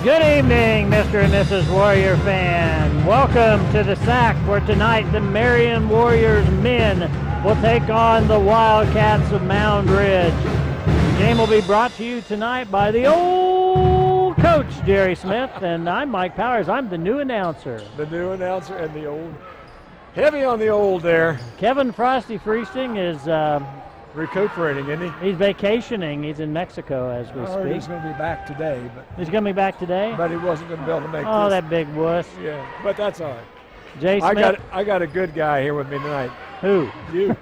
Good evening, Mr. and Mrs. Warrior fan. Welcome to the SAC, where tonight the Marion Warriors men will take on the Wildcats of Moundridge. The game will be brought to you tonight by the old coach, Jerry Smith, and I'm Mike Powers. I'm the new announcer. The new announcer and the old. Heavy on the old there. Kevin Frosty Freesting is recuperating, isn't he? He's vacationing. He's in Mexico as we speak. He's going to be back today. He's going to be back today? But he wasn't going to be able to make this. Oh, that big wuss. Yeah, but that's all right. Jay Smith. I got a good guy here with me tonight. Who? You.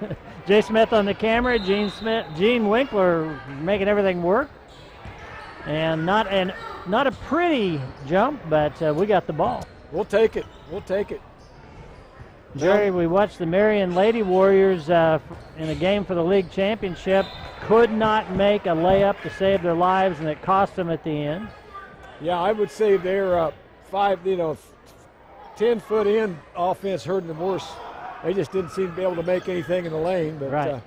Jay Smith on the camera, Gene Winkler making everything work. And not a pretty jump, but we got the ball. We'll take it. We'll take it. Jerry, we watched the Marion Lady Warriors in a game for the league championship. Could not make a layup to save their lives, and it cost them at the end. Yeah, I would say they're 10-foot in offense hurting them worse. They just didn't seem to be able to make anything in the lane. But right.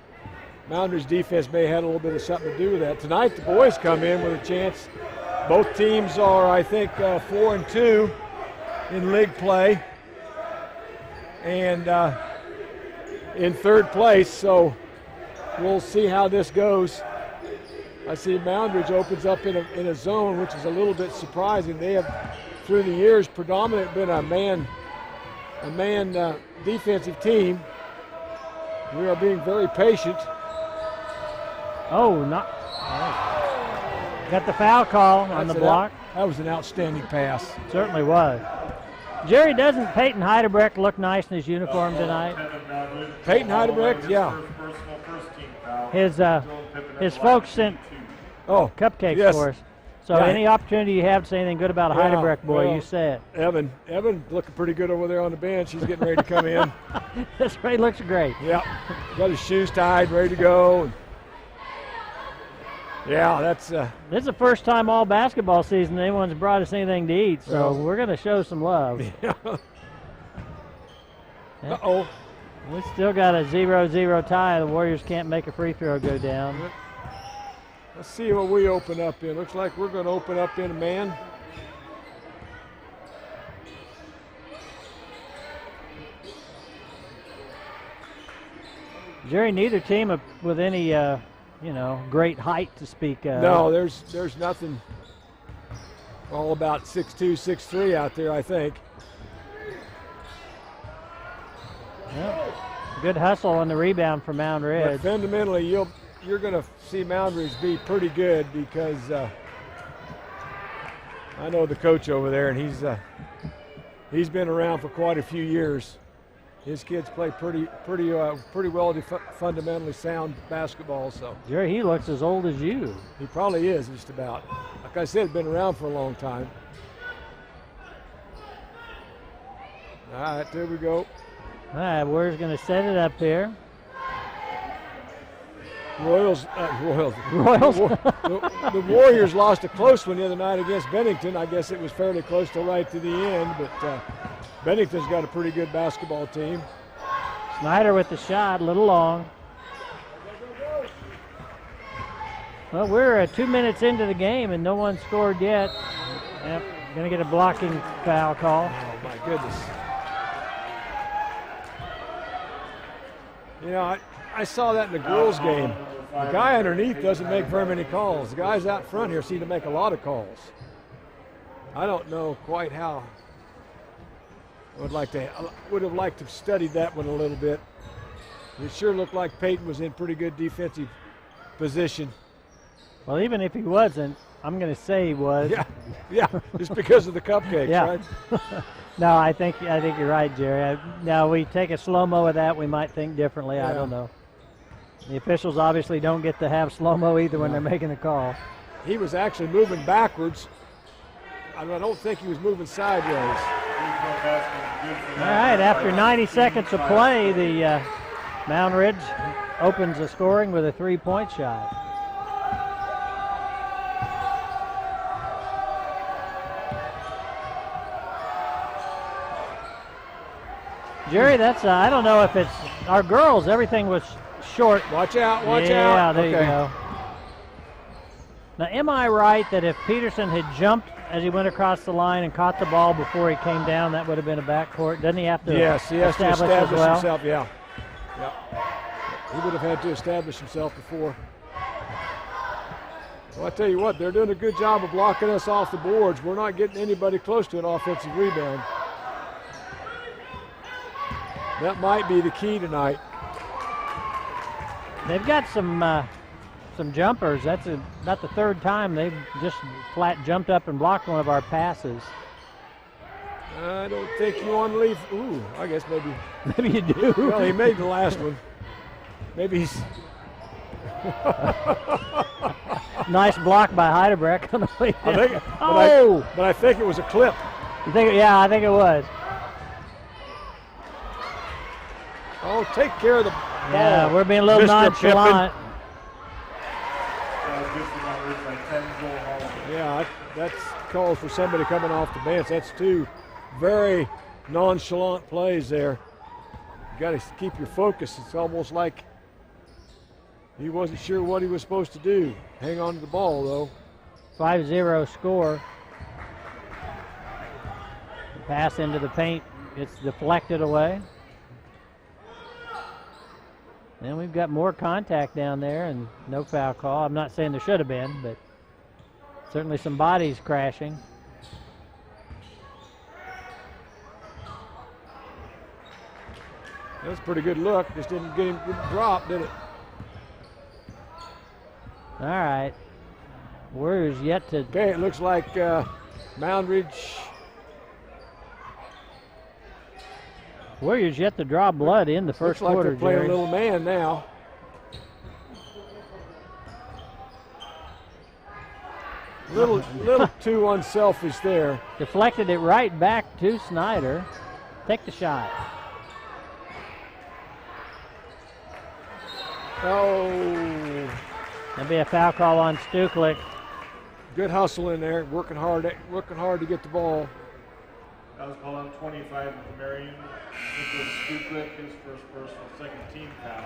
Moundridge defense may have had a little bit of something to do with that. Tonight the boys come in with a chance. Both teams are, I think, 4-2 in league play. And in third place, so we'll see how this goes. I see Moundridge opens up in a zone, which is a little bit surprising. They have, through the years, predominantly been a man defensive team. We are being very patient. Oh, got the foul call on the block. That was an outstanding pass. Certainly was. Jerry, doesn't Peyton Heidebrecht look nice in his uniform tonight? Peyton Heidebrecht, yeah. His folks sent cupcakes for us. So any opportunity you have to say anything good about a Heidebrecht boy, you say it. Evan looking pretty good over there on the bench. He's getting ready to come in. This Ray looks great. Yeah, got his shoes tied, ready to go. Yeah, that's. This is the first time all basketball season anyone's brought us anything to eat, so we're going to show some love. Yeah. Uh-oh. We still got a 0-0 tie. The Warriors can't make a free throw go down. Let's see what we open up in. Looks like we're going to open up in a man. Jerry, neither team with any great height to speak of. No, there's nothing. All about 6'2", 6'3" out there, I think. Yep. Good hustle on the rebound for Moundridge. But fundamentally, you're going to see Moundridge be pretty good because I know the coach over there, and he's been around for quite a few years. His kids play pretty well, fundamentally sound basketball. So Jerry, he looks as old as you. He probably is, just about. Like I said, been around for a long time. All right, there we go. All right, Warriors going to set it up here. Royals. The Warriors lost a close one the other night against Bennington. I guess it was fairly close to right to the end, but Bennington's got a pretty good basketball team. Snyder with the shot, a little long. Well, we're 2 minutes into the game and no one scored yet. Yep, going to get a blocking foul call. Oh, my goodness. You know, I saw that in the girls' game. The guy underneath doesn't make very many calls. The guys out front here seem to make a lot of calls. I don't know quite how. I would have liked to have studied that one a little bit. It sure looked like Peyton was in pretty good defensive position. Well, even if he wasn't, I'm going to say he was. Yeah, just because of the cupcakes, right? No, I think you're right, Jerry. Now we take a slow-mo of that, we might think differently. Yeah. I don't know. The officials obviously don't get to have slow-mo either when they're making a call. He was actually moving backwards. I don't think he was moving sideways. All right, after 90 seconds of play, the Moundridge opens the scoring with a three-point shot. Jerry, that's, I don't know if it's our girls, everything was short. Watch out, watch out. Yeah, there you go. Now, am I right that if Peterson had jumped as he went across the line and caught the ball before he came down, that would have been a backcourt? Doesn't he have to Yes, he has to establish as well? himself, yeah. He would have had to establish himself before. Well, I tell you what, they're doing a good job of blocking us off the boards. We're not getting anybody close to an offensive rebound. That might be the key tonight. They've got some jumpers. That's about the third time they've just flat jumped up and blocked one of our passes. I don't think you want to leave. Ooh, I guess maybe. Maybe you do. Well, he made the last one. Maybe he's. Nice block by Heidebrecht on the way down. But I think it was a clip. You think? Yeah, I think it was. Oh, take care of the ball. Yeah, we're being a little Mr. nonchalant. Yeah, that calls for somebody coming off the bench. That's two very nonchalant plays there. You got to keep your focus. It's almost like he wasn't sure what he was supposed to do. Hang on to the ball, though. 5-0 score. The pass into the paint. It's deflected away. And we've got more contact down there and no foul call. I'm not saying there should have been, but certainly some bodies crashing. That was a pretty good look. Just didn't drop, did it? All right. Warriors yet to. Okay, it looks like Moundridge. Warriors yet to draw blood in the first looks like quarter, they're playing Jerry. a little man now. Little too unselfish there. Deflected it right back to Snyder. Take the shot. Oh. There'll be a foul call on Stuklik. Good hustle in there, working hard to get the ball. That was called on 25 with Marion. This was Stuklik, his first personal, second team foul.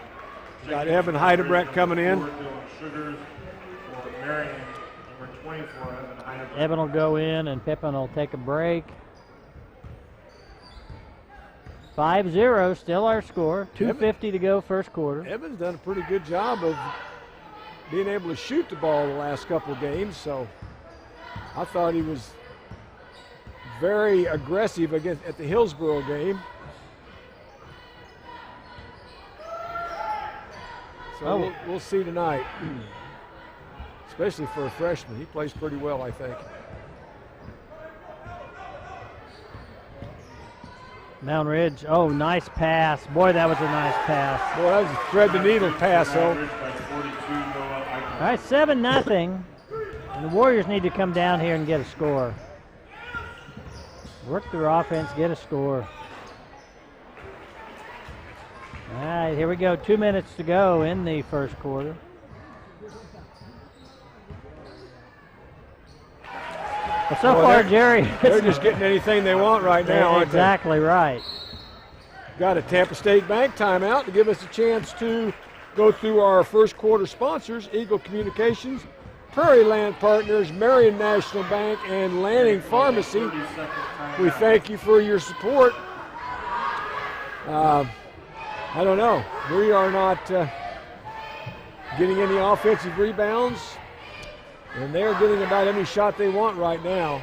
Got Evan Heidebrecht coming in. Sugars for Marion, number 24, Evan Heidebrecht. Evan will go in and Pippen will take a break. 5-0, still our score. 2:50 to go first quarter. Evan's done a pretty good job of being able to shoot the ball the last couple of games, so I thought he was very aggressive at the Hillsborough game. So we'll see tonight, especially for a freshman. He plays pretty well, I think. Moundridge, oh, nice pass. Boy, that was a nice pass. Boy, that was a thread the needle pass, though. All right, 7-0. And the Warriors need to come down here and get a score. Work their offense, get a score. All right, here we go. 2 minutes to go in the first quarter. Well, so far, Jerry, they're just getting anything they want right now, aren't they? Exactly right. Got a Tampa State Bank timeout to give us a chance to go through our first quarter sponsors: Eagle Communications, Prairie Land Partners, Marion National Bank, and Lanning Pharmacy. We thank you for your support. I don't know. We are not getting any offensive rebounds, and they're getting about any shot they want right now.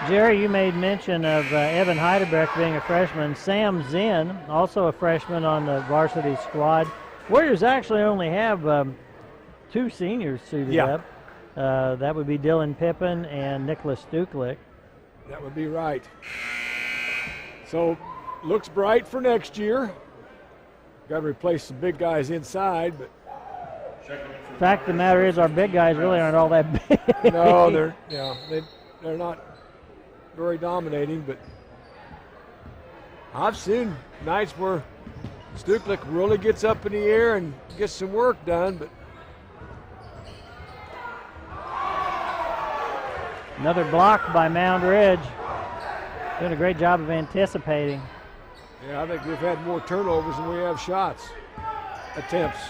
Jerry, you made mention of Evan Heidebrecht being a freshman. Sam Zinn, also a freshman on the varsity squad. Warriors actually only have 2 seniors suited up. That would be Dylan Pippen and Nicholas Stuklik. That would be right. So, looks bright for next year. Got to replace some big guys inside, but the fact of the matter is our big guys really aren't all that big. No, they're not very dominating, but I've seen nights where Stuklik really gets up in the air and gets some work done, but another block by Moundridge. Doing a great job of anticipating. yeah, I think we've had more turnovers than we have shots, attempts.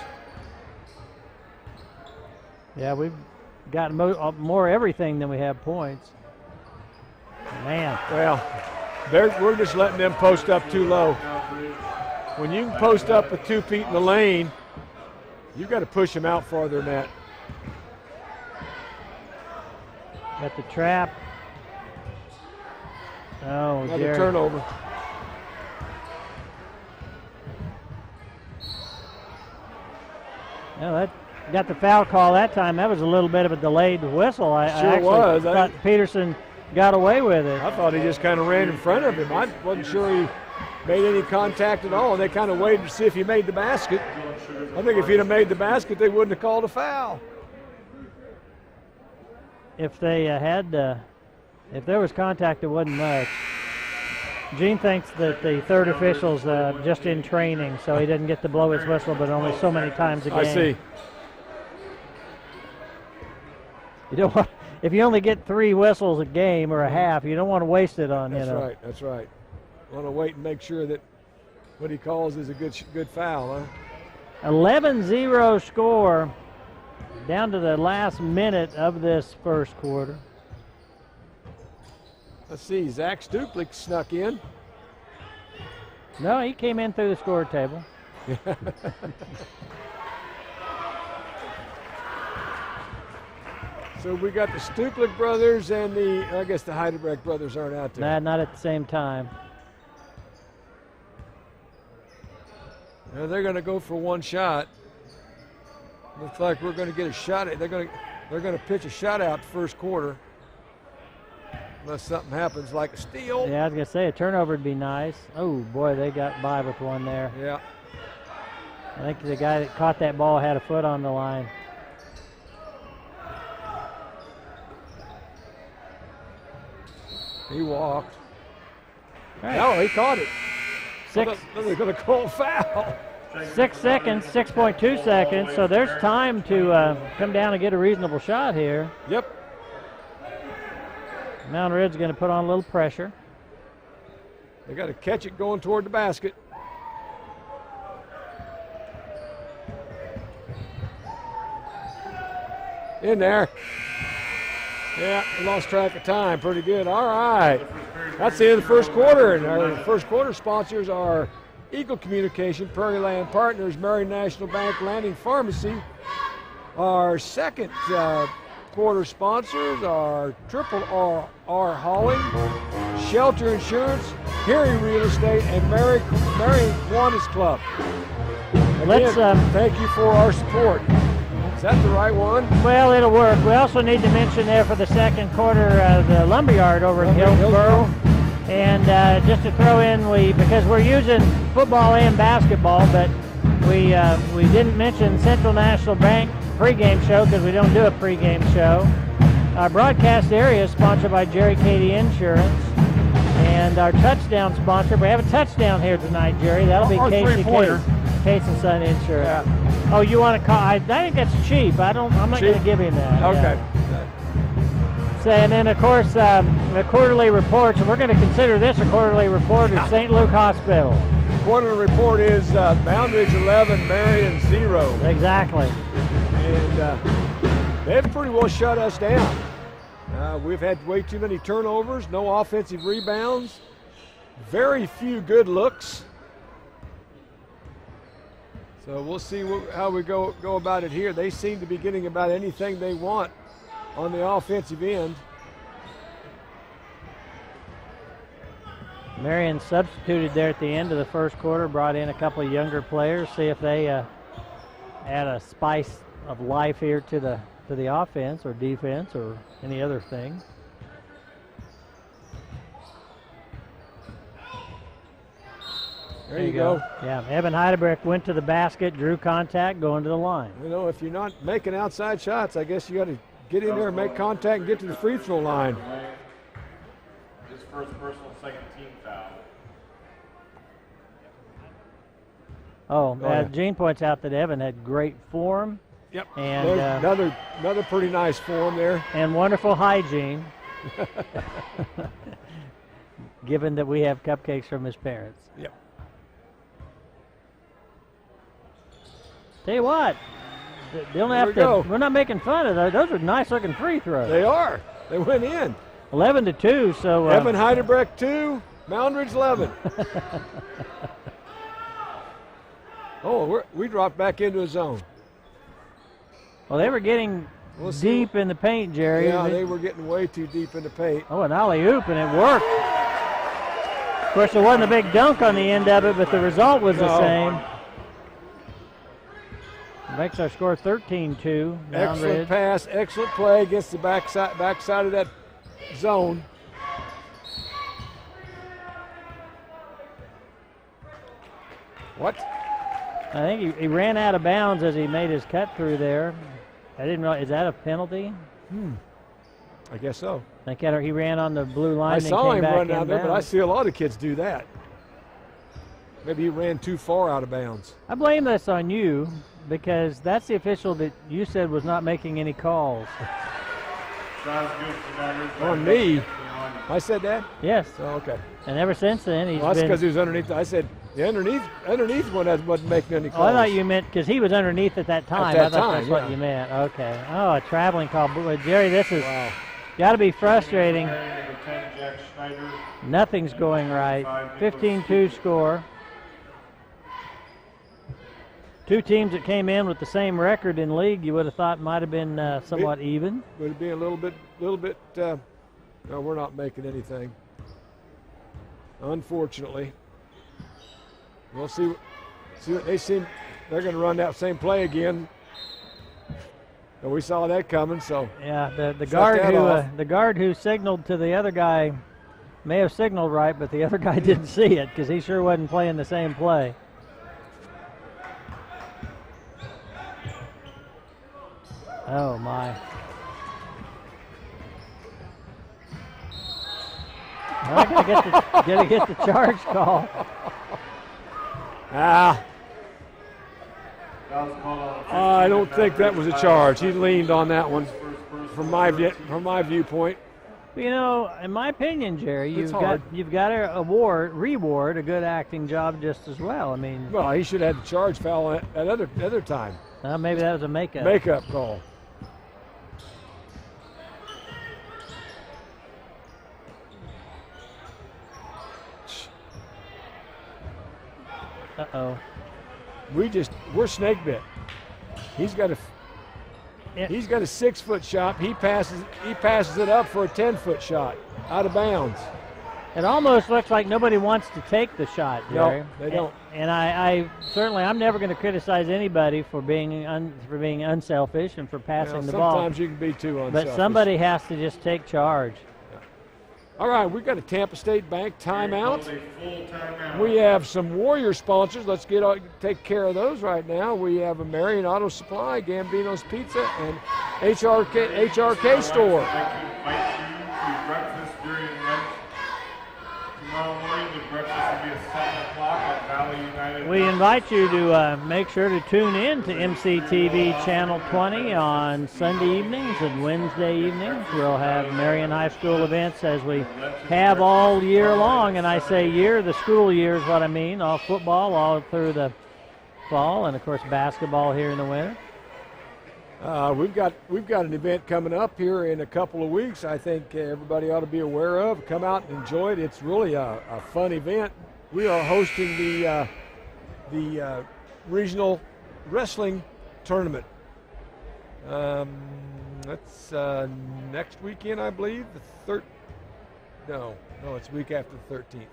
Yeah, we've got more everything than we have points. Man. Well, we're just letting them post up too low. When you can post up with 2 feet in the lane, you've got to push them out farther than that. Got the trap. Oh, another Jerry. Turnover. Well, that got the foul call that time. That was a little bit of a delayed whistle. I Sure actually was. thought Peterson got away with it. I thought he just kind of ran in front of him. I wasn't sure he made any contact at all. They kind of waited to see if he made the basket. I think if he'd have made the basket, they wouldn't have called a foul. If they if there was contact, it wasn't much. Gene thinks that the third official's just in training, so he didn't get to blow his whistle, but only so many times a game. I see. You don't want, if you only get 3 whistles a game or a half, you don't want to waste it on. That's you know. right. That's right. Want to wait and make sure that what he calls is a good foul, huh? 11-0 score, down to the last minute of this first quarter. Let's see. Zach Stuplik snuck in. No, he came in through the score table. So we got the Stuplik brothers and I guess the Heidebrecht brothers aren't out there. Nah, not at the same time. Now they're going to go for one shot. Looks like we're going to get a shot at. They're going to pitch a shot out first quarter. Unless something happens like a steal. Yeah, I was going to say a turnover would be nice. Oh, boy, they got by with one there. Yeah. I think the guy that caught that ball had a foot on the line. He walked. Right. No, he caught it. They're going to call a foul. 6 seconds, 6.2 seconds. So there's time to come down and get a reasonable shot here. Yep. Moundridge going to put on a little pressure. They got to catch it going toward the basket. In there. Yeah, we lost track of time. Pretty good. All right. That's the end of the first quarter. And our first quarter sponsors are Eagle Communication, Prairie Land Partners, Marion National Bank, Landing Pharmacy. Our second quarter sponsors are Triple R Hauling, Shelter Insurance, Hearing Real Estate, and Marion Kiwanis Club. Again, thank you for our support. Is that the right one? Well, it'll work. We also need to mention there for the second quarter the Lumberyard over in Hillsboro. And just to throw in, because we're using football and basketball, but we didn't mention Central National Bank pregame show because we don't do a pregame show. Our broadcast area is sponsored by Jerry Cady Insurance. And our touchdown sponsor, we have a touchdown here tonight, Jerry. That'll be Casey Case and Son Insurance. Yeah. Oh, you want to call? I think that's cheap. I'm not going to give him that. Okay. Yeah. So, and then of course the quarterly reports. And we're going to consider this a quarterly report of St. Luke Hospital. Quarterly report is Moundridge 11, Marion 0. Exactly. And they've pretty well shut us down. We've had way too many turnovers, no offensive rebounds, very few good looks. So we'll see how we go about it here. They seem to be getting about anything they want on the offensive end. Marion substituted there at the end of the first quarter, brought in a couple of younger players, see if they add a spice of life here to the offense or defense or any other thing. There you go. Yeah, Evan Heidebrecht went to the basket, drew contact, going to the line. You know, if you're not making outside shots, I guess you got to get in there and make contact and get to the free throw line. His first personal second team foul. Oh, Gene points out that Evan had great form. Yep. And another pretty nice form there. And wonderful hygiene. Given that we have cupcakes from his parents. Yep. Tell you what, They don't have to. We're not making fun of those. Those are nice-looking free throws. They are. They went in. 11-2. So Evan Heidebrecht 2, Moundridge 11. We dropped back into a zone. Well, they were getting deep in the paint, Jerry. Yeah, they were getting way too deep in the paint. Oh, an alley-oop, and it worked. Of course, there wasn't a big dunk on the end of it, but the result was the same. Makes our score 13-2. Excellent pass, excellent play against the backside of that zone. What? I think he ran out of bounds as he made his cut through there. I didn't realize, is that a penalty? I guess so. I think he ran on the blue line. I saw him run down there, bounds. but I see a lot of kids do that. Maybe he ran too far out of bounds. I blame this on you because that's the official that you said was not making any calls. On me? I said that? Yes. Oh, okay. And ever since then, he's that's because he was underneath. I said the underneath one wasn't making any calls. Oh, I thought you meant because he was underneath at that time. At that I thought time, that's what you meant. Okay. Oh, a traveling call. Jerry, this is got to be frustrating. Nothing's going right. 15-2 score. Two teams that came in with the same record in league, you would have thought might have been somewhat even. Would it be a little bit? No, we're not making anything. Unfortunately. We'll see what they seem. They're going to run that same play again. And we saw that coming. So yeah, the guard who signaled to the other guy may have signaled right, but the other guy didn't see it because he sure wasn't playing the same play. Oh my! Well, I gotta get the charge call. I don't think that was a charge. He leaned on that one, from my viewpoint. You know, in my opinion, Jerry, you've got to reward a good acting job just as well. I mean, well, he should have had the charge foul at other time. Maybe that was a makeup call. Uh-oh. We're snake bit. He's got a 6-foot shot. He passes it up for a 10-foot shot out of bounds. It almost looks like nobody wants to take the shot, Jerry. No, they don't. And I certainly, I'm never going to criticize anybody for being unselfish and for passing the ball. Sometimes you can be too unselfish. But somebody has to just take charge. All right, we've got a Tampa State Bank timeout. We have some Warrior sponsors. Let's take care of those right now. We have a Marion Auto Supply, Gambino's Pizza, and HRK Store. Breakfast during lunch. Tomorrow morning, the breakfast will be at 7 o'clock at Valley United. We invite you to make sure to tune in to MCTV Channel 20 on Sunday evenings and Wednesday evenings. We'll have Marion High School events as we have all year long. And I say year, the school year is what I mean. All football all through the fall, and of course basketball here in the winter. We've got an event coming up here in a couple of weeks. I think everybody ought to be aware of. Come out and enjoy it. It's really a fun event. We are hosting the regional wrestling tournament. That's next weekend, I believe. No, it's week after the 13th.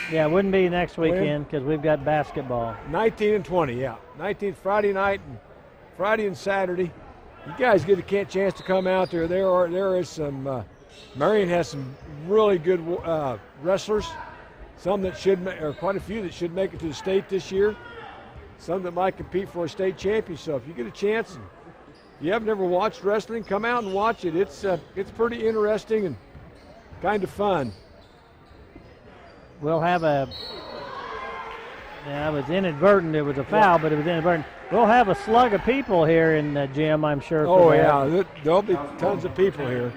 Yeah, it wouldn't be next weekend because we've got basketball. 19 and 20, yeah. 19th Friday night and Friday and Saturday. You guys get a chance to come out there. There is some. Marion has some really good wrestlers. Some that or quite a few that should make it to the state this year. Some that might compete for a state championship. So if you get a chance, and you have never watched wrestling, come out and watch it. It's pretty interesting and kind of fun. We'll have it was inadvertent. It was a foul, but it was inadvertent. We'll have a slug of people here in the gym, I'm sure. Oh, yeah. There'll be tons of people here.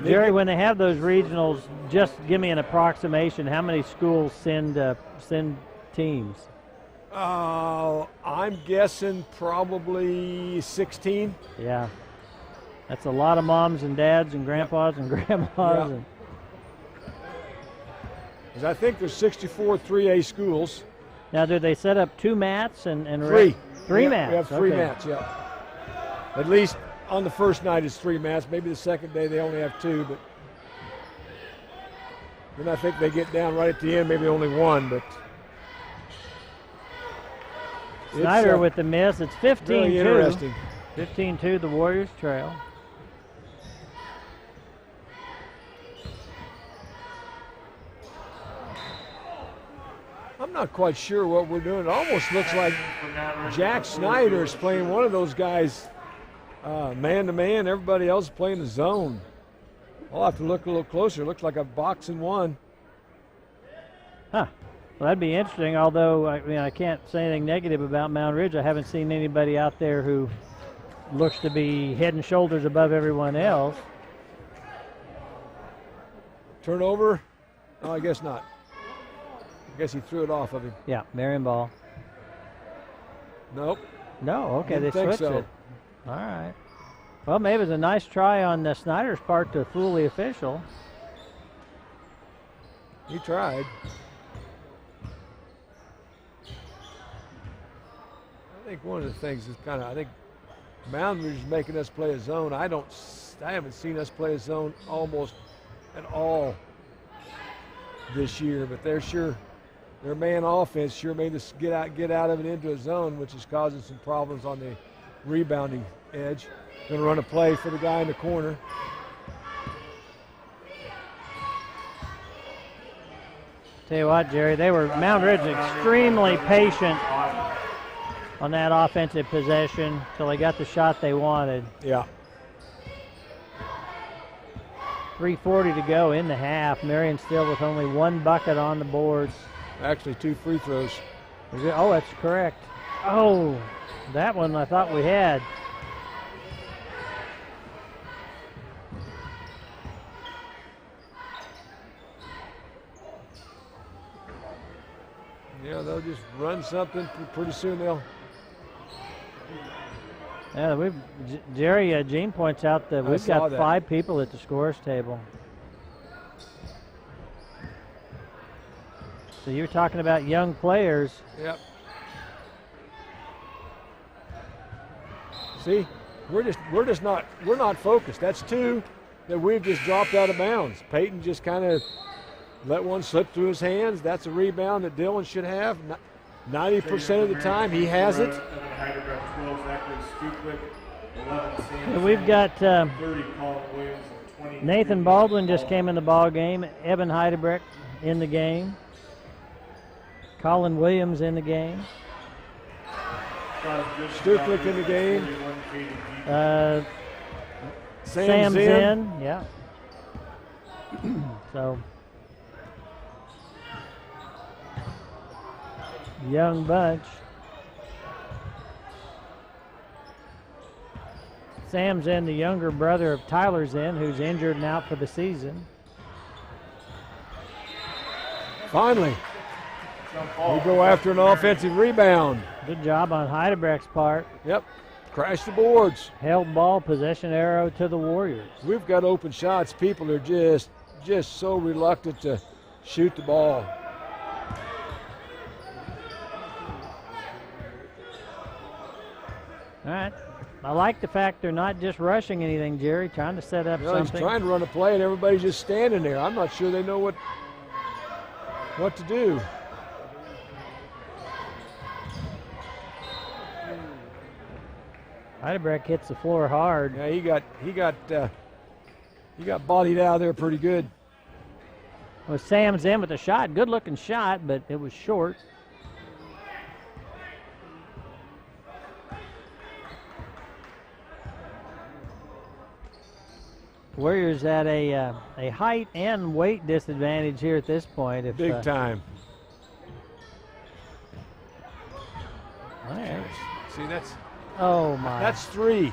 Jerry, when they have those regionals, just give me an approximation. How many schools send teams? I'm guessing probably 16. Yeah. That's a lot of moms and dads and grandpas and grandmas. Yeah. Because I think there's 64 3A schools. Now, do they set up 2 mats and Three. Three mats? We have 3 okay. mats, yeah. At least on the first night it's 3 mats. Maybe the second day they only have 2, but then I think they get down right at the end, maybe only 1, but Snyder with the miss. It's 15-2. Really interesting. 15-2, the Warriors trail. I'm not quite sure what we're doing. It almost looks like Jack Snyder is playing one of those guys man-to-man. Everybody else is playing the zone. I'll have to look a little closer. It looks like a boxing one. Huh. Well, that'd be interesting, although I can't say anything negative about Moundridge. I haven't seen anybody out there who looks to be head and shoulders above everyone else. Turnover? Oh, I guess not. I guess he threw it off of him. Yeah, Marion ball. Nope. No, okay, Didn't they think switched so. it. All right. Well, maybe it was a nice try on Snyder's part to fool the official. He tried. I think one of the things is I think Moundridge is making us play a zone. I haven't seen us play a zone almost at all this year, but their man offense sure made us get out of it into a zone, which is causing some problems on the rebounding edge. Going to run a play for the guy in the corner. Tell you what, Jerry, Moundridge extremely patient on that offensive possession till they got the shot they wanted. Yeah. 3:40 to go in the half. Marion still with only 1 bucket on the boards. Actually, 2 free throws. Oh, that's correct. Oh, that one I thought we had. Yeah, they'll just run something. Pretty soon they'll. Yeah, Jerry, Gene points out that we've got 5 people at the scores table. So you're talking about young players. Yep. See, we're not focused. That's 2 that we've just dropped out of bounds. Peyton just kind of let one slip through his hands. That's a rebound that Dylan should have. 90% of the time he has it. And we've got Nathan Baldwin just came in the ball game. Evan Heidebrecht in the game. Colin Williams in the game. Stuklik in the game. Sam Zinn, yeah. So, young bunch. Sam Zinn, the younger brother of Tyler Zinn, who's injured and out for the season. Finally, we go after an offensive rebound. Good job on Heidebrecht's part. Yep, crash the boards. Held ball, possession arrow to the Warriors. We've got open shots. People are just so reluctant to shoot the ball. All right. I like the fact they're not just rushing anything, Jerry, trying to set up something. He's trying to run a play and everybody's just standing there. I'm not sure they know what to do. Heidebrecht hits the floor hard. Yeah, he got bodied out of there pretty good. Well, Sam's in with the shot. Good looking shot, but it was short. Warriors at a height and weight disadvantage here at this point. Big time. All right. See, that's. Oh my. That's 3.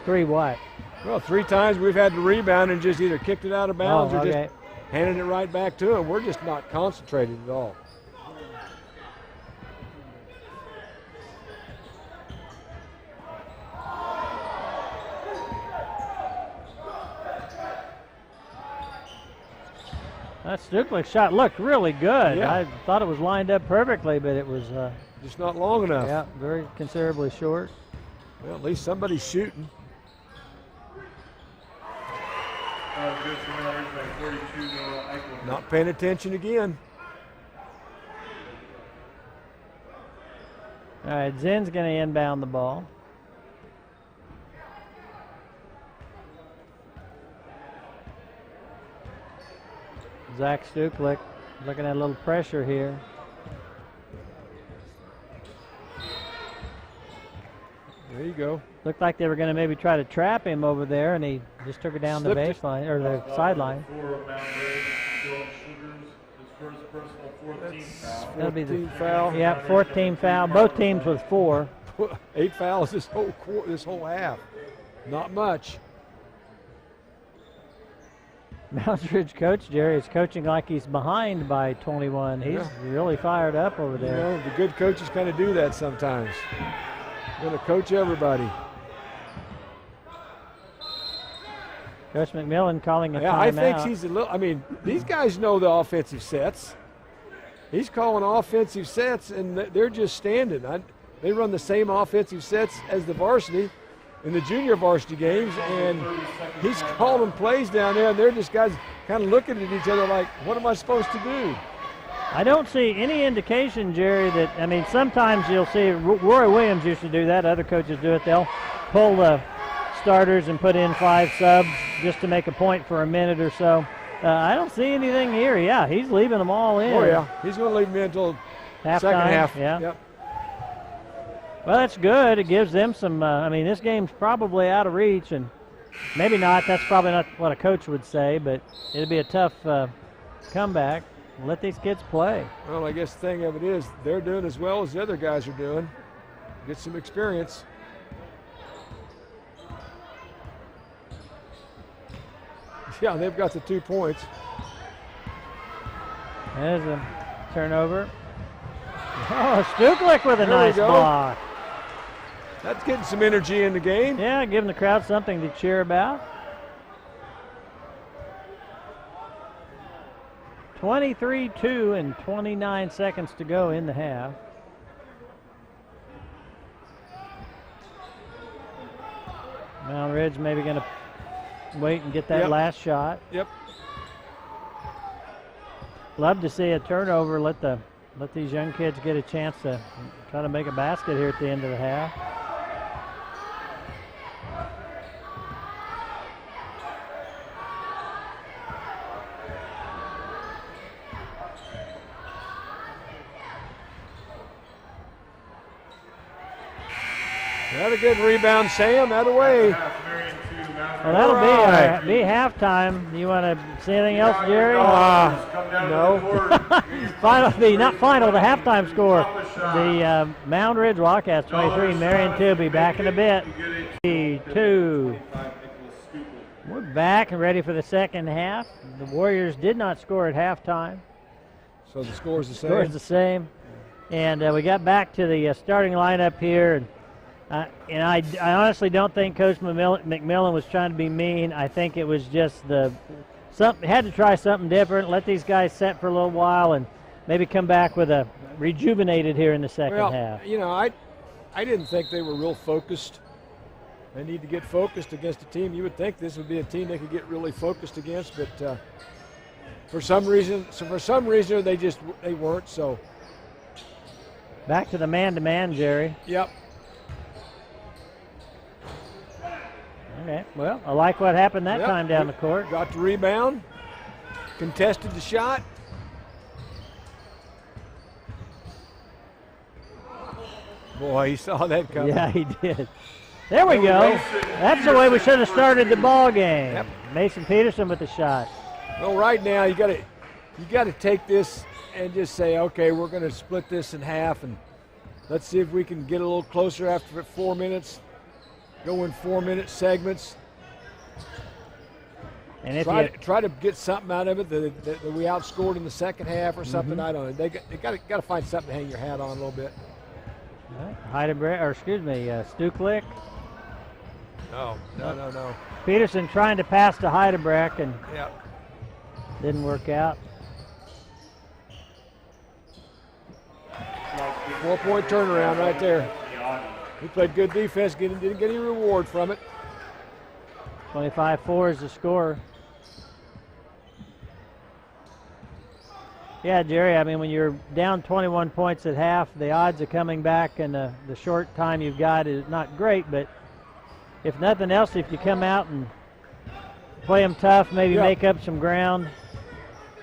Three what? Well, 3 times we've had to rebound and just either kicked it out of bounds or just handing it right back to them. We're just not concentrated at all. That Stuklick shot looked really good. Yeah. I thought it was lined up perfectly, but it was just not long enough. Yeah, very considerably short. Well, at least somebody's shooting. Good for Moundridge by 42 to Eichel. Not paying attention again. All right, Zinn's going to inbound the ball. Zach Stuklick looking at a little pressure here. There you go. Looked like they were going to maybe try to trap him over there, and he just took it down the baseline or the sideline. That'll be the foul. Yeah, 14 foul. Both teams with 4. 8 fouls this whole half. Not much. Moundridge coach Jerry is coaching like he's behind by 21. He's really fired up over there. You know, the good coaches kind of do that sometimes. Going to coach everybody. Coach McMillan calling a timeout. I think he's a little. I mean, these guys know the offensive sets. He's calling offensive sets, and they're just standing. They run the same offensive sets as the varsity in the junior varsity games, and he's calling plays down there, and they're just guys kind of looking at each other like, what am I supposed to do? I don't see any indication, Jerry, that, I mean, sometimes you'll see, Roy Williams used to do that, other coaches do it, they'll pull the starters and put in 5 subs just to make a point for a minute or so. I don't see anything here. Yeah, he's leaving them all in. Oh, yeah, he's going to leave them in until second half. Yeah. Yep. Well, that's good. It gives them some, I mean, this game's probably out of reach, and maybe not. That's probably not what a coach would say, but it'll be a tough comeback. Let these kids play. Well, I guess the thing of it is they're doing as well as the other guys are doing. Get some experience. Yeah, they've got the 2 points. There's a turnover. Oh, Stuklick with a nice block. That's getting some energy in the game. Yeah, giving the crowd something to cheer about. 23-2 and 29 seconds to go in the half. Moundridge maybe going to wait and get that last shot. Yep. Love to see a turnover. Let these young kids get a chance to try to make a basket here at the end of the half. That a good rebound, Sam. That away. Well, that'll be halftime. You want to see anything else, Jerry? No. Not final, the halftime score. The Moundridge Wildcats 23, Marion 2. Be back in a bit. 2. We're back and ready for the second half. The Warriors did not score at halftime. So the score's the same. Score's the same. And we got back to the starting lineup here. And I honestly don't think Coach McMillan was trying to be mean. I think it was just had to try something different, let these guys set for a little while, and maybe come back with a rejuvenated here in the second half. You know, I didn't think they were real focused. They need to get focused against a team. You would think this would be a team they could get really focused against, but for some reason they weren't. So back to the man-to-man, Jerry. Yep. Okay, well, I like what happened that time down the court. Got the rebound, contested the shot. Boy, he saw that coming. Yeah, he did. There we go. That's the way we should have started the ball game. Yep. Mason Peterson with the shot. Well, right now you got to take this and just say, okay, we're going to split this in half, and let's see if we can get a little closer after 4 minutes. Go in 4-minute segments. And if try to get something out of it that we outscored in the second half or something. I don't know. They got to find something to hang your hat on a little bit. Stuklik. No. Peterson trying to pass to Heidebrecht and didn't work out. 4-point turnaround right there. We played good defense, didn't get any reward from it. 25-4 is the score. Yeah, Jerry, I mean, when you're down 21 points at half, the odds of coming back in the short time you've got is not great, but if nothing else, if you come out and play them tough, maybe make up some ground.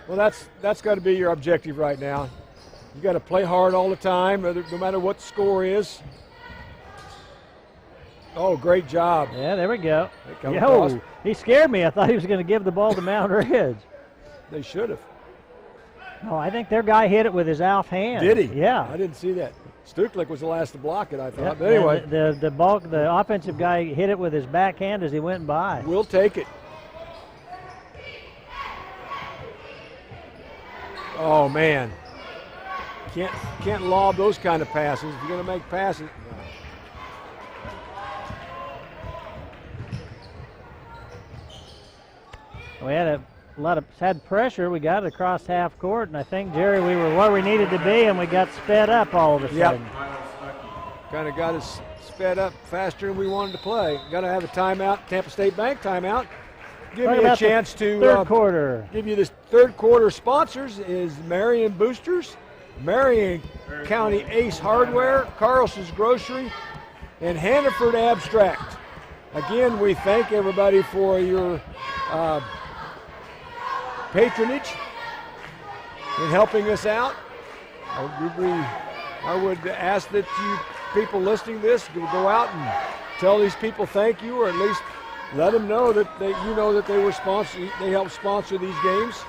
Well, that's got to be your objective right now. You got to play hard all the time, no matter what the score is. Oh, great job. Yeah, there we go. Across. He scared me. I thought he was going to give the ball to Moundridge. They should have. No, I think their guy hit it with his offhand. Did he? Yeah. I didn't see that. Stuklik was the last to block it, I thought. Yep. But anyway. The offensive guy hit it with his backhand as he went by. We'll take it. Oh, man. Can't lob those kind of passes. If you're going to make passes. We had had pressure. We got it across half court, and I think, Jerry, we were where we needed to be, and we got sped up all of a sudden. Kind of got us sped up faster than we wanted to play. Got to have a timeout, Tampa State Bank timeout. Give me a chance to third quarter. Give you this third quarter sponsors is Marion Boosters, Marion County Ace Hardware, Carlson's Grocery, and Hannaford Abstract. Again, we thank everybody for your patronage in helping us out. I would ask that you people listening to this go out and tell these people thank you, or at least let them know that they help sponsor these games.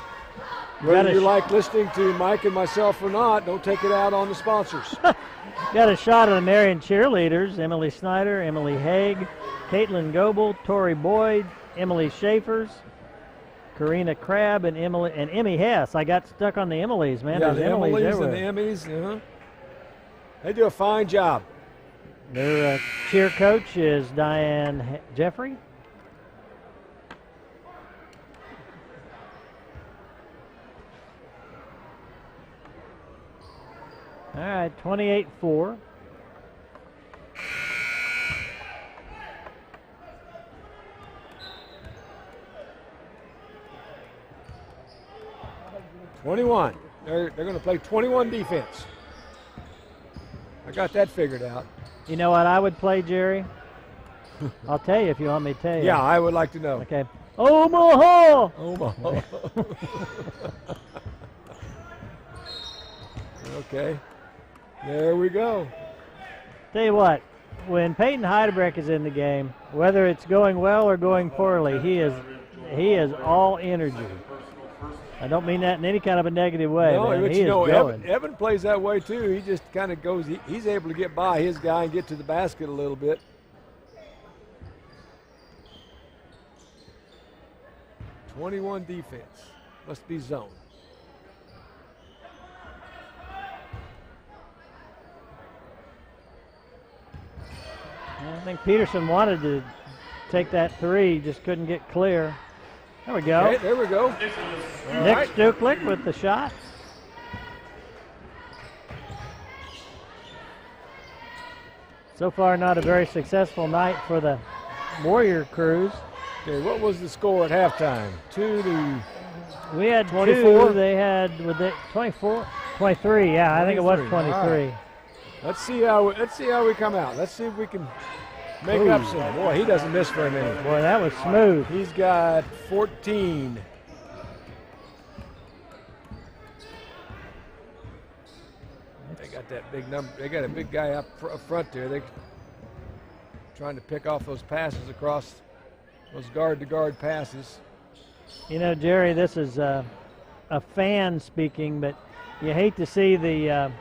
Whether you like listening to Mike and myself or not, don't take it out on the sponsors. Got a shot of the Marion cheerleaders: Emily Snyder, Emily Haig, Caitlin Goebel, Tori Boyd, Emily Schaefers, Karina Crabb, and Emmy Hess. I got stuck on the Emmys, man. Yeah, There's the Emmys and the Emmys. They do a fine job. Their cheer coach is Diane Jeffrey. All right, 28-4. '21. They're going to play 21 defense. I got that figured out. You know what I would play, Jerry? I'll tell you if you want me to tell you. Yeah, I would like to know. Okay. Omaha! Omaha. Okay. There we go. Tell you what, when Peyton Heidebrecht is in the game, whether it's going well or going poorly, he is all energy. I don't mean that in any kind of a negative way. No, man. but He is going. Evan plays that way too. He just kind of goes. He's able to get by his guy and get to the basket a little bit. 21 defense. Must be zone. I think Peterson wanted to take that three, just couldn't get clear. There we go. Okay, there we go. Nick Stuklik with the shot. So far, not a very successful night for the Warrior Crews. Okay, what was the score at halftime? 2-. We had 24. 2. They had 24, 23. Yeah, I think it was 23. Right. Let's see how we come out. Let's see if we can make up some. Boy, he doesn't miss very many. Boy, that was smooth. He's got 14. They got that big number. They got a big guy up front there. They trying to pick off those passes across those guard-to-guard passes. You know, Jerry, this is a fan speaking, but you hate to see the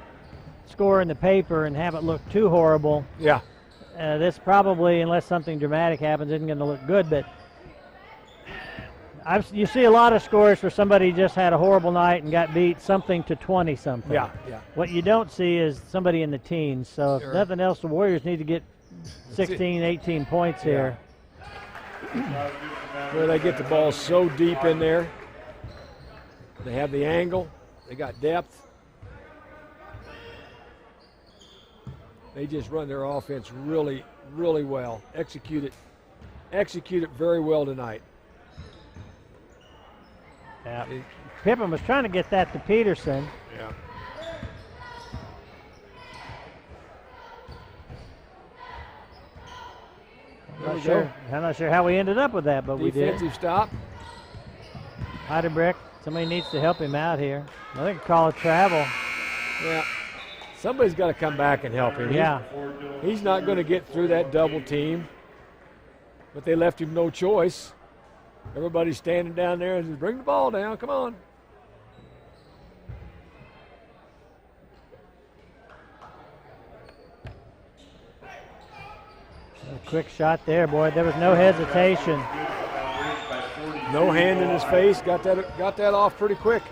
score in the paper and have it look too horrible. Yeah. This probably, unless something dramatic happens, isn't going to look good. But You see a lot of scores where somebody just had a horrible night and got beat something to 20 something. Yeah. What you don't see is somebody in the teens. So if nothing else, the Warriors need to get 16, 18 points here. Where they get the ball so deep in there. They have the angle. They got depth. They just run their offense really, really well. Execute it very well tonight. Yeah. Pippen was trying to get that to Peterson. Yeah. I'm not sure how we ended up with that, but we did. Defensive stop. Heidebrick, somebody needs to help him out here. I think call it travel. Yeah. Somebody's got to come back and help him. Yeah. He's not going to get through that double team, but they left him no choice. Everybody's standing down there and says, bring the ball down, come on. A quick shot there, boy. There was no hesitation. No hand in his face. Got that off pretty quick.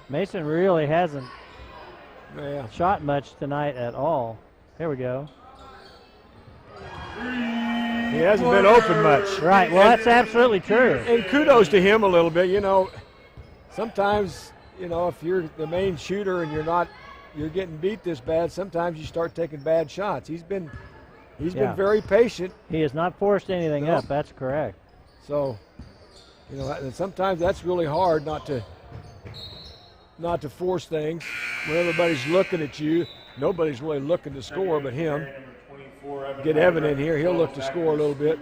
Mason really hasn't Yeah. shot much tonight at all. Here we go. He hasn't been open much. Right, well, that's absolutely true. And kudos to him a little bit. You know, sometimes, you know, if you're the main shooter and you're getting beat this bad, sometimes you start taking bad shots. He's been very patient. He has not forced anything up, that's correct. So, you know, and sometimes that's really hard not to force things when everybody's looking at you. Nobody's really looking to score but him. Get Evan in here. He'll look to score a little bit.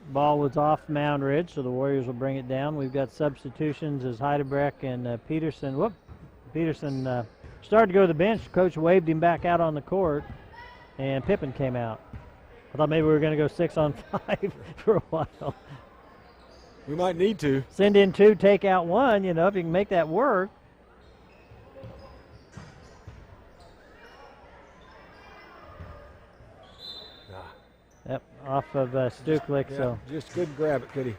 Ball was off Moundridge, so the Warriors will bring it down. We've got substitutions as Heidebrick and Peterson. Peterson started to go to the bench. Coach waved him back out on the court, and Pippen came out. I thought maybe we were going to go 6-on-5 for a while. We might need to. Send in 2, take out 1, you know, if you can make that work. Yep, off of Stuklik. Yeah, so just couldn't grab it, could he?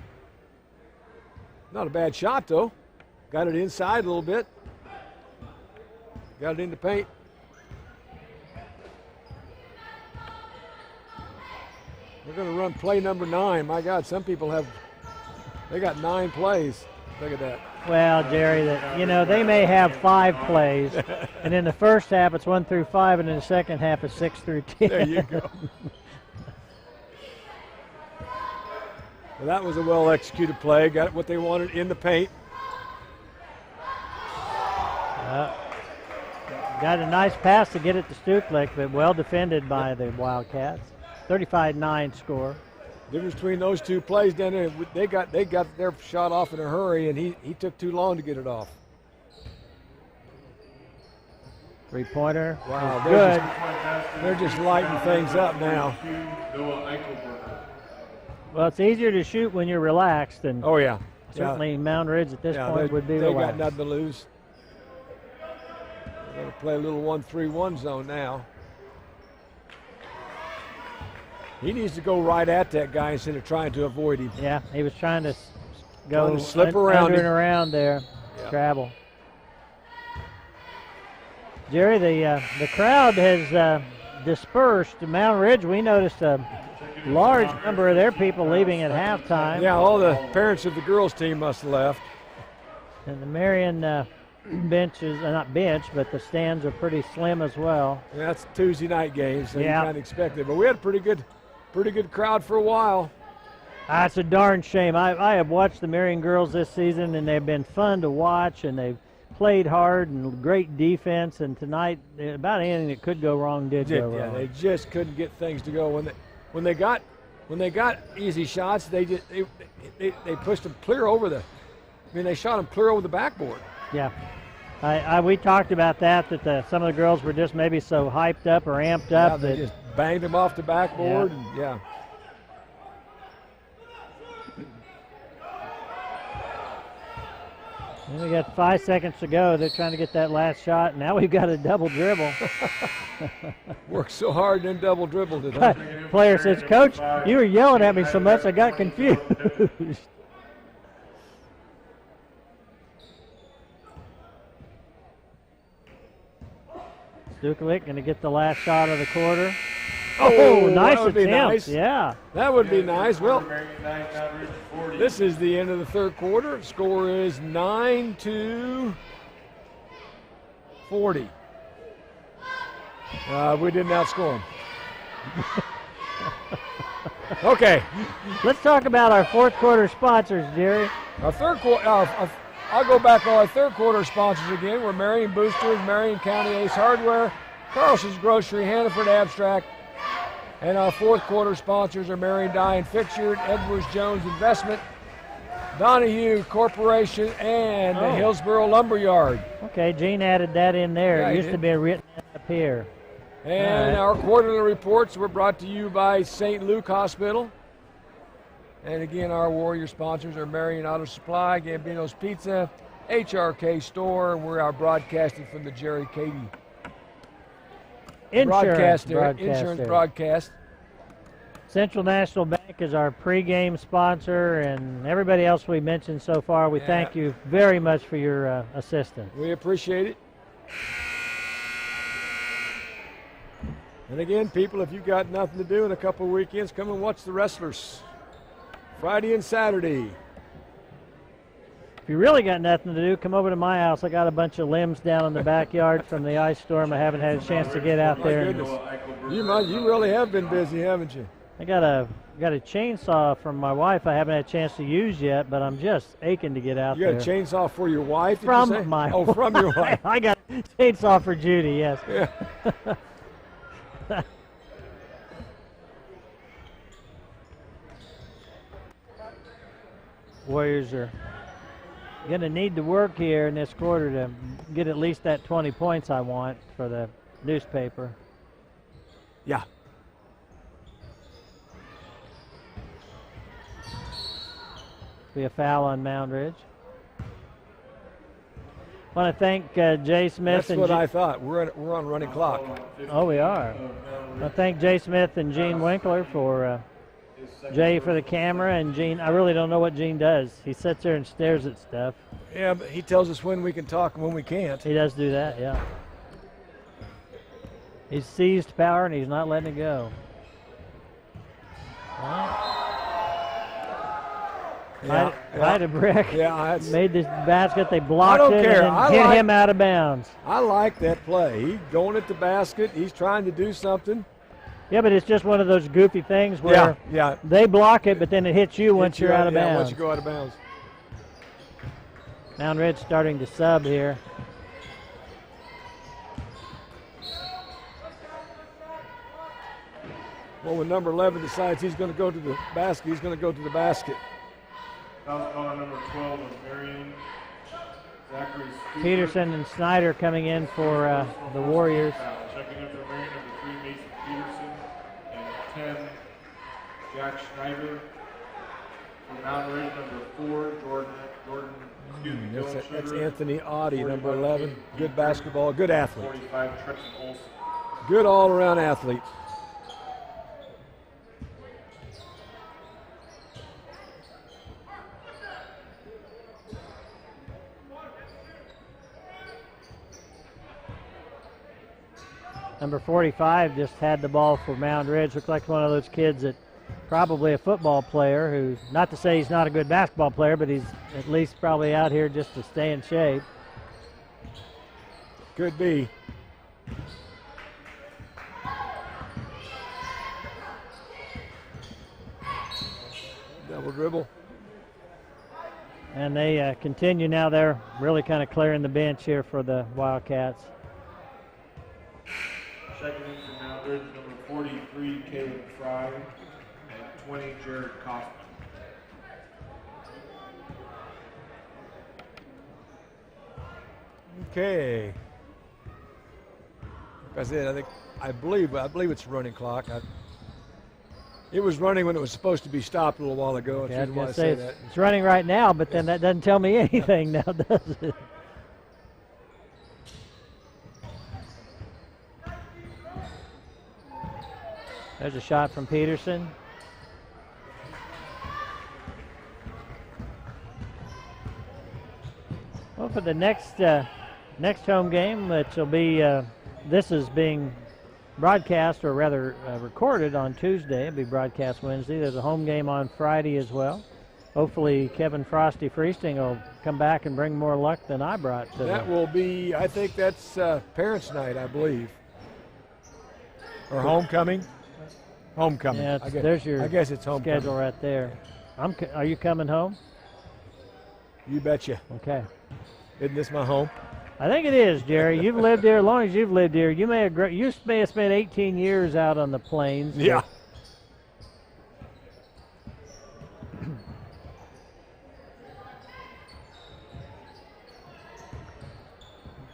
Not a bad shot, though. Got it inside a little bit. Got it in the paint. We're going to run play number 9. My God, some people they got 9 plays. Look at that. Well, Jerry, they may have 5 plays, and in the first half it's 1 through 5, and in the second half it's 6 through 10. There you go. Well, that was a well-executed play. Got what they wanted in the paint. Got a nice pass to get it to Stuklik, but well defended by the Wildcats. 35-9 score. Difference between those 2 plays down there, they got their shot off in a hurry, and he took too long to get it off. Three-pointer. Wow, good. They're just lighting things up now. Well, it's easier to shoot when you're relaxed, and oh yeah, certainly Moundridge at this point would be relaxed. They got nothing to lose. They're going to play a little 1-3-1 zone now. He needs to go right at that guy instead of trying to avoid him. Yeah, he was trying to go slip around under and around there, travel. Jerry, the crowd has dispersed. Moundridge, we noticed a large number of their people leaving at halftime. Yeah, all the parents of the girls' team must have left. And the Marion benches, not bench, but the stands are pretty slim as well. Yeah, that's Tuesday night games, so you kind of expect it. But we had a pretty good crowd for a while. That's a darn shame. I have watched the Marion girls this season, and they've been fun to watch, and they've played hard and great defense. And tonight, about anything that could go wrong did go wrong. Yeah, they just couldn't get things to go. When they got easy shots, they pushed them clear over they shot them clear over the backboard. Yeah. We talked about that some of the girls were just maybe so hyped up or amped up they that just banged them off the backboard. Yeah. And we got 5 seconds to go. They're trying to get that last shot. Now we've got a double dribble. Worked so hard and double dribbled it. Huh? Player says, Coach, you were yelling at me so much I got confused. Stukalik going to get the last shot of the quarter. Oh, nice attempt. Nice. Yeah. That would be nice. Well, this is the end of the third quarter. Score is 9-40. We didn't outscore them. Okay. Let's talk about our fourth quarter sponsors, Jerry. Our third quarter. I'll go back on our third quarter sponsors again. We're Marion Boosters, Marion County Ace Hardware, Carlson's Grocery, Hannaford Abstract. And our fourth quarter sponsors are Marion Dye and Fixture, Edwards Jones Investment, Donahue Corporation, and the Hillsboro Lumberyard. Okay, Gene added that in there. Yeah, it used to be written up here. And our quarterly reports were brought to you by St. Luke Hospital. And again, our Warrior sponsors are Marion Auto Supply, Gambino's Pizza, HRK Store. We are broadcasting from the Jerry Cady Insurance broadcast. Central National Bank is our pregame sponsor, and everybody else we mentioned so far, we thank you very much for your assistance. We appreciate it. And again, people, if you've got nothing to do in a couple of weekends, come and watch the wrestlers. Friday and Saturday. If you really got nothing to do, come over to my house. I got a bunch of limbs down in the backyard from the ice storm. I haven't had a chance to get out there. You really have been busy, haven't you? I got a chainsaw from my wife I haven't had a chance to use yet, but I'm just aching to get out there. You got a chainsaw for your wife, did from you say? My wife. From your wife. I got a chainsaw for Judy, yes. Yeah. Warriors are going to need to work here in this quarter to get at least that 20 points I want for the newspaper. Yeah. Be a foul on Moundridge. I want to thank Jay Smith. That's what I thought. We're on running clock. Oh, we are. I want to thank Jay Smith and Gene Winkler for Jay for the camera, and Gene, I really don't know what Gene does. He sits there and stares at stuff. Yeah, but he tells us when we can talk and when we can't. He does do that, yeah. He's seized power and he's not letting it go. High to brick. Yeah, made this basket. They blocked it and hit him out of bounds. I like that play. He's going at the basket. He's trying to do something. Yeah, but it's just one of those goofy things where they block it, but then it hits you once you're out of bounds. Once you go out of bounds. Moundridge starting to sub here. Well, when number 11 decides he's going to go to the basket, he's going to go to the basket. Foul on number 12 of Marion. Peterson and Snyder coming in for the Warriors. Checking in for Marion, number 3, Mason Peterson. And 10, Jack Schneider. For Moundridge, number 4, That's Anthony Audie, number 11. Good basketball, good athlete. 45, Tristan Olsen. Good all-around athlete. Number 45 just had the ball for Moundridge. Looked like one of those kids that probably a football player who, not to say he's not a good basketball player, but he's at least probably out here just to stay in shape. Could be. Double dribble. And they continue now. They're really kind of clearing the bench here for the Wildcats. Checking in for Moundridge, number 43, Caleb Fry, and 20, Jared Kaufman. Okay. That's it. I believe it's running clock. It was running when it was supposed to be stopped a little while ago. Okay, I was That's going why I to say say that. it's running right now, but then that doesn't tell me anything now, does it? There's a shot from Peterson. Well, for the next home game, which will be this is being broadcast, or rather recorded on Tuesday. It'll be broadcast Wednesday. There's a home game on Friday as well. Hopefully Kevin Frosty Freesting will come back and bring more luck than I brought to That will be, I think that's Parents' Night, I believe. Or homecoming. Homecoming. Yeah, there's your I guess it's homecoming. schedule right there. Are you coming home? You betcha. Okay. Isn't this my home? I think it is, Jerry. You've lived here as long as you've lived here. You may have spent 18 years out on the plains. Yeah.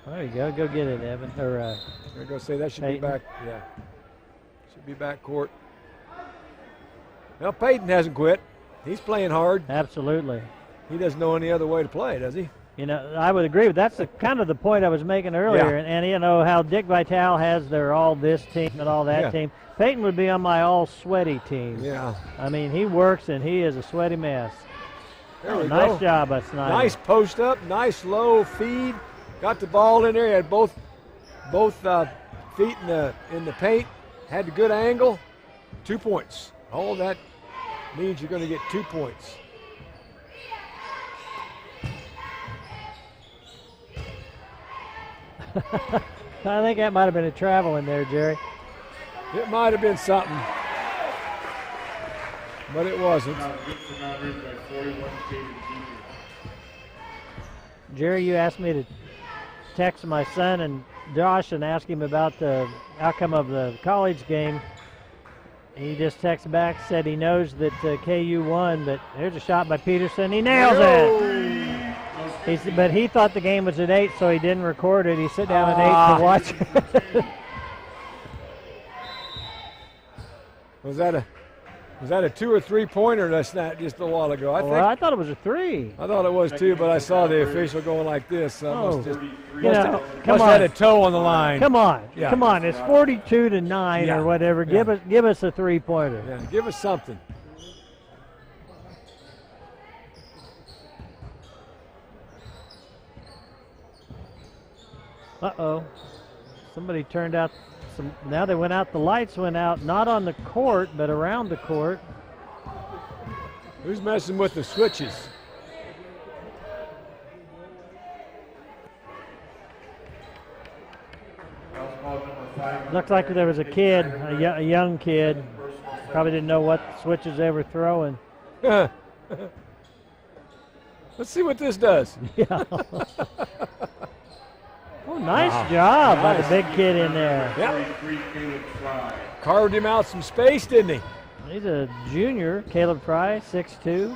There you go. Go get it, Evan. Or I'm going to say that should Peyton. be back. Yeah. Should be back court. Well, Peyton hasn't quit. He's playing hard. absolutely. He doesn't know any other way to play, does he? You know, I would agree. But that's kind of the point I was making earlier. Yeah. And you know how Dick Vitale has their all this team and all that Yeah. team. Peyton would be on my all sweaty team. Yeah. I mean, he works and he is a sweaty mess. There we Nice go. job by Snyder. Nice post up, nice low feed. Got the ball in there. He had both feet in the paint. Had a good angle. 2 points. All that means you're going to get 2 points. I think that might have been a travel in there, Jerry. It might have been something, but it wasn't. Jerry, you asked me to text my son and Josh and ask him about the outcome of the college game. He just texted back, said he knows that KU won, but there's a shot by Peterson. He nails it. But he thought the game was at 8, so he didn't record it. He sit down at 8 to watch it. Was that a 2 or 3 pointer? That's not just a while ago. I thought it was a 3. I thought it was too, but I saw the official going like this. So Oh, must come had a on. toe on the line. Come on. Yeah. Come on. It's 42-9 Yeah. or whatever. Yeah. Give us a 3-pointer. Yeah, give us something. Uh-oh. Somebody turned out some. Now they went out. The lights went out, not on the court, but around the court. Who's messing with the switches? Looks like there was a kid, a young kid. Probably didn't know what switches they were throwing. Let's see what this does. Yeah. Oh, nice job by the big kid in there. Yep. Carved him out some space, didn't he? He's a junior, Caleb Fry, 6'2".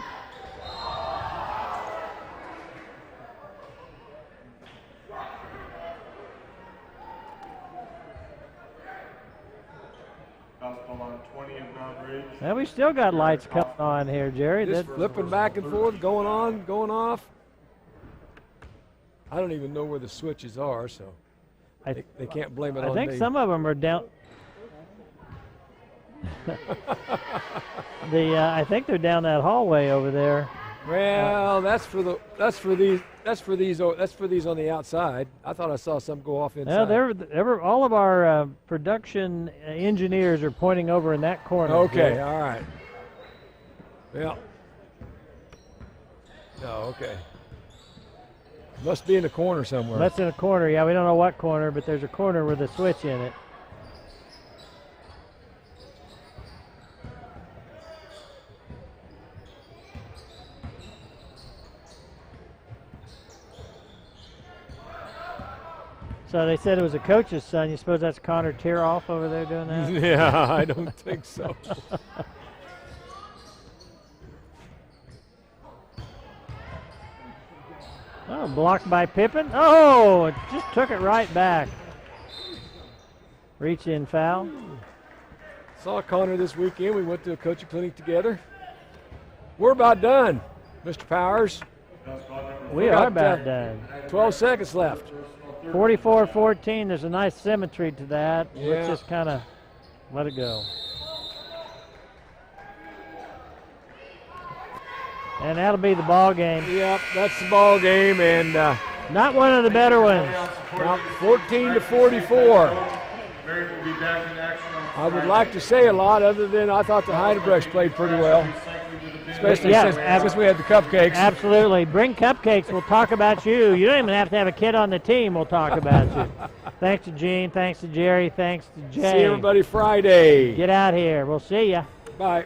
On 20 of Moundridge. Now we still got lights coming on here, Jerry. Just flipping back and forth, going on, going off. I don't even know where the switches are, so they can't blame it on me. I think some of them are down. I think they're down that hallway over there. Well, that's for these on the outside. I thought I saw some go off inside. No, all of our production engineers are pointing over in that corner. Okay, here. all right. Yeah. Oh, okay. Must be in the corner somewhere. That's in a corner. Yeah, we don't know what corner, but there's a corner with a switch in it. So they said it was a coach's son. You suppose that's Connor Tieroff over there doing that? Yeah, I don't think so. Oh, blocked by Pippen. Oh, it just took it right back. Reach in foul. Saw Connor this weekend. We went to a coaching clinic together. We're about done, Mr. Powers. We are about done. 12 seconds left. 44-14. There's a nice symmetry to that. Yeah. Let's just kind of let it go. And that'll be the ball game. Yep, that's the ball game, and Not one of the better ones. now 14-44. Marion will be back in action on I would like to say a lot other than I thought the Heidelbergs played pretty well, especially Yeah, since we had the cupcakes. Absolutely. Bring cupcakes. We'll talk about you. You don't even have to have a kid on the team. We'll talk about you. Thanks to Gene. Thanks to Jerry. Thanks to Jay. See everybody Friday. Get out here. We'll see ya. Bye.